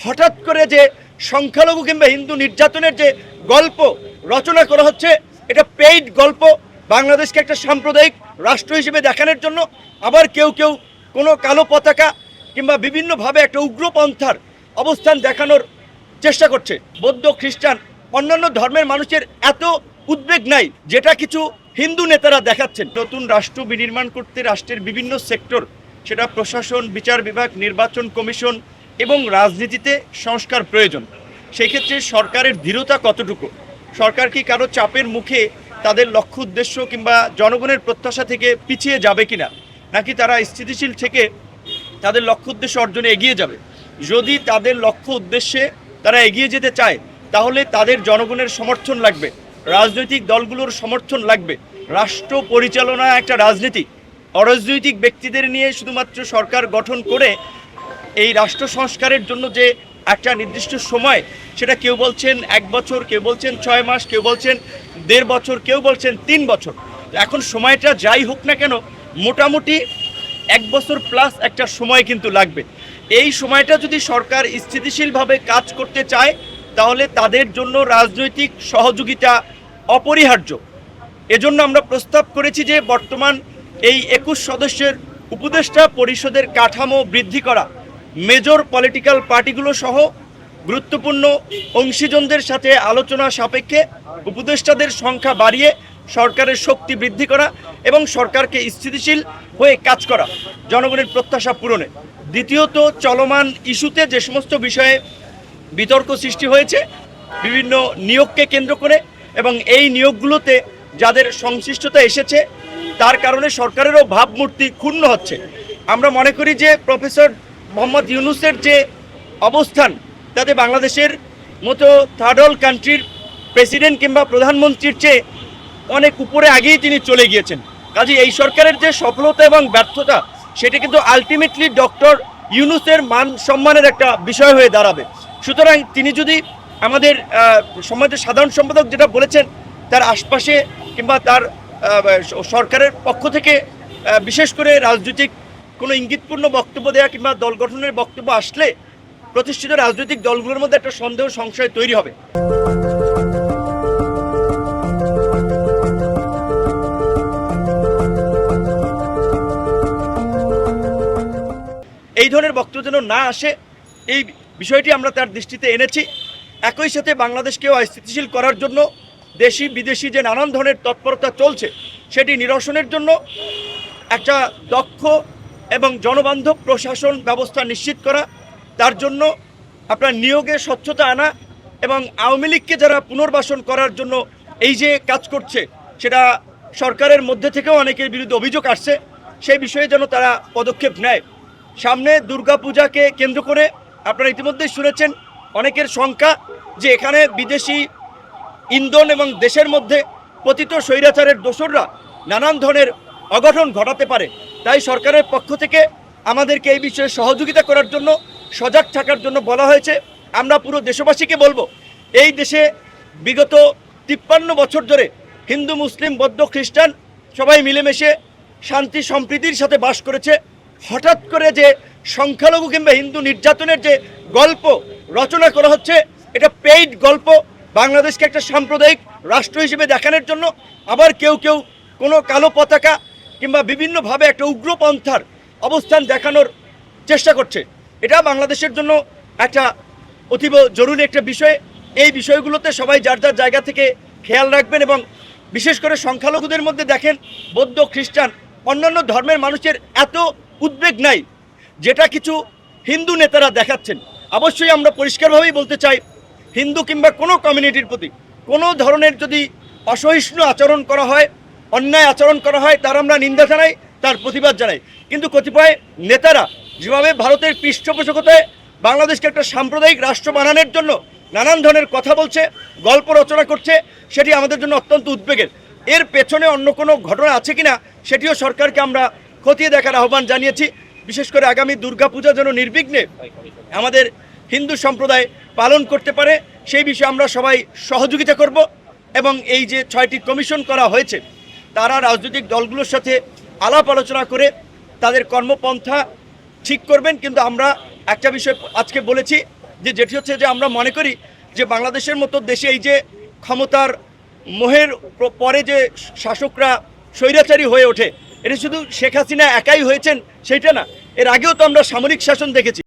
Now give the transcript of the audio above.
হঠাৎ করে যে সংখ্যালঘু কিংবা হিন্দু নির্যাতনের যে গল্প রচনা করা হচ্ছে, এটা পেইড গল্প বাংলাদেশকে একটা সাম্প্রদায়িক রাষ্ট্র হিসেবে দেখানোর জন্য। আবার কেউ কেউ কোনো কালো পতাকা কিংবা বিভিন্নভাবে একটা উগ্রপন্থার অবস্থান দেখানোর চেষ্টা করছে। বৌদ্ধ, খ্রিস্টান, অন্যান্য ধর্মের মানুষের এত উদ্বেগ নাই যেটা কিছু হিন্দু নেতারা দেখাচ্ছেন। নতুন রাষ্ট্র বিনির্মাণ করতে রাষ্ট্রের বিভিন্ন সেক্টর, সেটা প্রশাসন, বিচার বিভাগ, নির্বাচন কমিশন এবং রাজনীতিতে সংস্কার প্রয়োজন। সেই ক্ষেত্রে সরকারের দৃঢ়তা কতটুকু? সরকার কি কারো চাপের মুখে তাদের লক্ষ্য উদ্দেশ্য কিংবা জনগণের প্রত্যাশা থেকে পিছিয়ে যাবে কিনা, নাকি তারা স্থিতিশীল থেকে তাদের লক্ষ্য উদ্দেশ্য অর্জনে এগিয়ে যাবে? যদি তাদের লক্ষ্য উদ্দেশ্যে তারা এগিয়ে যেতে চায়, তাহলে তাদের জনগণের সমর্থন লাগবে, রাজনৈতিক দলগুলোর সমর্থন লাগবে। রাষ্ট্র পরিচালনা একটা রাজনীতি। অরাজনৈতিক ব্যক্তিদের নিয়ে শুধুমাত্র সরকার গঠন করে এই রাষ্ট্র সংস্কারের জন্য যে একটা নির্দিষ্ট সময়, সেটা কেউ বলছেন 1 বছর, কেউ বলছেন 6 মাস, কেউ বলছেন 1.5 বছর, কেউ বলছেন 3 বছর। এখন সময়টা যাই হোক না কেন, মোটামুটি 1 বছর প্লাস একটা সময় কিন্তু লাগবে। এই সময়টা যদি সরকার স্থিতিশীলভাবে কাজ করতে চায়, তাহলে তাদের জন্য রাজনৈতিক সহযোগিতা অপরিহার্য। এজন্য আমরা প্রস্তাব করেছি যে বর্তমান এই 21 সদস্যের উপদেষ্টা পরিষদের কাঠামো বৃদ্ধি করা, মেজর পলিটিক্যাল পার্টিগুলো সহ গুরুত্বপূর্ণ অংশীজনদের সাথে আলোচনা সাপেক্ষে উপদেষ্টাদের সংখ্যা বাড়িয়ে সরকারের শক্তি বৃদ্ধি করা এবং সরকারকে স্থিতিশীল হয়ে কাজ করা জনগণের প্রত্যাশা পূরণে। দ্বিতীয়ত, চলমান ইস্যুতে যে সমস্ত বিষয়ে বিতর্ক সৃষ্টি হয়েছে বিভিন্ন নিয়োগকে কেন্দ্র করে, এবং এই নিয়োগগুলোতে যাদের সংশ্লিষ্টতা এসেছে তার কারণে সরকারেরও ভাবমূর্তি ক্ষুণ্ণ হচ্ছে। আমরা মনে করি যে প্রফেসর মোহাম্মদ ইউনূসের যে অবস্থান, তাতে বাংলাদেশের মতো থার্ড ওয়ার্ল্ড কান্ট্রির প্রেসিডেন্ট কিংবা প্রধানমন্ত্রীর চেয়ে অনেক উপরে আগেই তিনি চলে গিয়েছেন। কাজে এই সরকারের যে সফলতা এবং ব্যর্থতা, সেটা কিন্তু আলটিমেটলি ডক্টর ইউনূসের মান সম্মানের একটা বিষয় হয়ে দাঁড়াবে। সুতরাং তিনি যদি আমাদের সমাজের সাধারণ সম্পাদক যেটা বলেছেন, তার আশপাশে কিংবা তার সরকারের পক্ষ থেকে বিশেষ করে রাজনৈতিক কোনো ইঙ্গিতপূর্ণ বক্তব্য দেওয়া কিংবা দল গঠনের বক্তব্য আসলে প্রতিষ্ঠিত রাজনৈতিক দলগুলোর মধ্যে একটা সন্দেহ সংশয় তৈরি হবে। এই ধরনের বক্তব্য যেন না আসে, এই বিষয়টি আমরা তার দৃষ্টিতে এনেছি। একই সাথে বাংলাদেশকেও অস্থিতিশীল করার জন্য দেশি বিদেশি যে নানান ধরনের তৎপরতা চলছে, সেটি নিরসনের জন্য একটা দক্ষ এবং জনবান্ধব প্রশাসন ব্যবস্থা নিশ্চিত করা, তার জন্য আপনার নিয়োগে স্বচ্ছতা আনা এবং আওয়ামী লীগকে যারা পুনর্বাসন করার জন্য এই যে কাজ করছে, সেটা সরকারের মধ্যে থেকেও অনেকের বিরুদ্ধে অভিযোগ আসছে, সেই বিষয়ে যেন তারা পদক্ষেপ নেয়। সামনে দুর্গাপূজাকে কেন্দ্র করে আপনারা ইতিমধ্যেই শুনেছেন অনেকের শঙ্কা যে এখানে বিদেশি ইন্ধন এবং দেশের মধ্যে পতিত স্বৈরাচারের দোসররা নানান ধরনের অঘটন ঘটাতে পারে। তাই সরকারের পক্ষ থেকে আমাদেরকে এই বিষয়ে সহযোগিতা করার জন্য, সজাগ থাকার জন্য বলা হয়েছে। আমরা পুরো দেশবাসীকে বলবো, এই দেশে বিগত 53 বছর ধরে হিন্দু, মুসলিম, বৌদ্ধ, খ্রিস্টান সবাই মিলেমিশে শান্তি সম্প্রীতির সাথে বাস করেছে। হঠাৎ করে যে সংখ্যালঘু কিংবা হিন্দু নির্যাতনের যে গল্প রচনা করা হচ্ছে, এটা পেইড গল্প বাংলাদেশকে একটা সাম্প্রদায়িক রাষ্ট্র হিসেবে দেখানোর জন্য। আবার কেউ কেউ কোনো কালো পতাকা কিংবা বিভিন্নভাবে একটা উগ্রপন্থার অবস্থান দেখানোর চেষ্টা করছে। এটা বাংলাদেশের জন্য একটা অতীব জরুরি একটা বিষয়। এই বিষয়গুলোতে সবাই যার যার জায়গা থেকে খেয়াল রাখবেন, এবং বিশেষ করে সংখ্যালঘুদের মধ্যে দেখেন বৌদ্ধ, খ্রিস্টান, অন্যান্য ধর্মের মানুষের এত উদ্বেগ নাই যেটা কিছু হিন্দু নেতারা দেখাচ্ছেন। অবশ্যই আমরা পরিষ্কারভাবেই বলতে চাই, হিন্দু কিংবা কোনো কমিউনিটির প্রতি কোনো ধরনের যদি অসহিষ্ণু আচরণ করা হয়, অন্যায় আচরণ করা হয়, তার আমরা নিন্দা জানাই, তার প্রতিবাদ জানাই। কিন্তু কতিপয় নেতারা যেভাবে ভারতের পৃষ্ঠপোষকতায় বাংলাদেশকে একটা সাম্প্রদায়িক রাষ্ট্র বানানোর জন্য নানান ধরনের কথা বলছে, গল্প রচনা করছে, সেটি আমাদের জন্য অত্যন্ত উদ্বেগের। এর পেছনে অন্য কোনো ঘটনা আছে কিনা সেটিও সরকারকে আমরা খতিয়ে দেখার আহ্বান জানিয়েছি। বিশেষ করে আগামী দুর্গাপূজা যেন নির্বিঘ্নে আমাদের হিন্দু সম্প্রদায় পালন করতে পারে, সেই বিষয়ে আমরা সবাই সহযোগিতা করব। এবং এই যে 6টি কমিশন করা হয়েছে, তারা রাজনৈতিক দলগুলোর সাথে আলাপ আলোচনা করে তাদের কর্মপন্থা ঠিক করবেন। কিন্তু আমরা একটা বিষয় আজকে বলেছি যেটি হচ্ছে যে আমরা মনে করি যে বাংলাদেশের মতো দেশে এই যে ক্ষমতার মোহের পরে যে শাসকরা স্বৈরাচারী হয়ে ওঠে, এটা শুধু শেখ হাসিনা একাই হয়েছেন সেইটা না, এর আগেও তো আমরা সামরিক শাসন দেখেছি।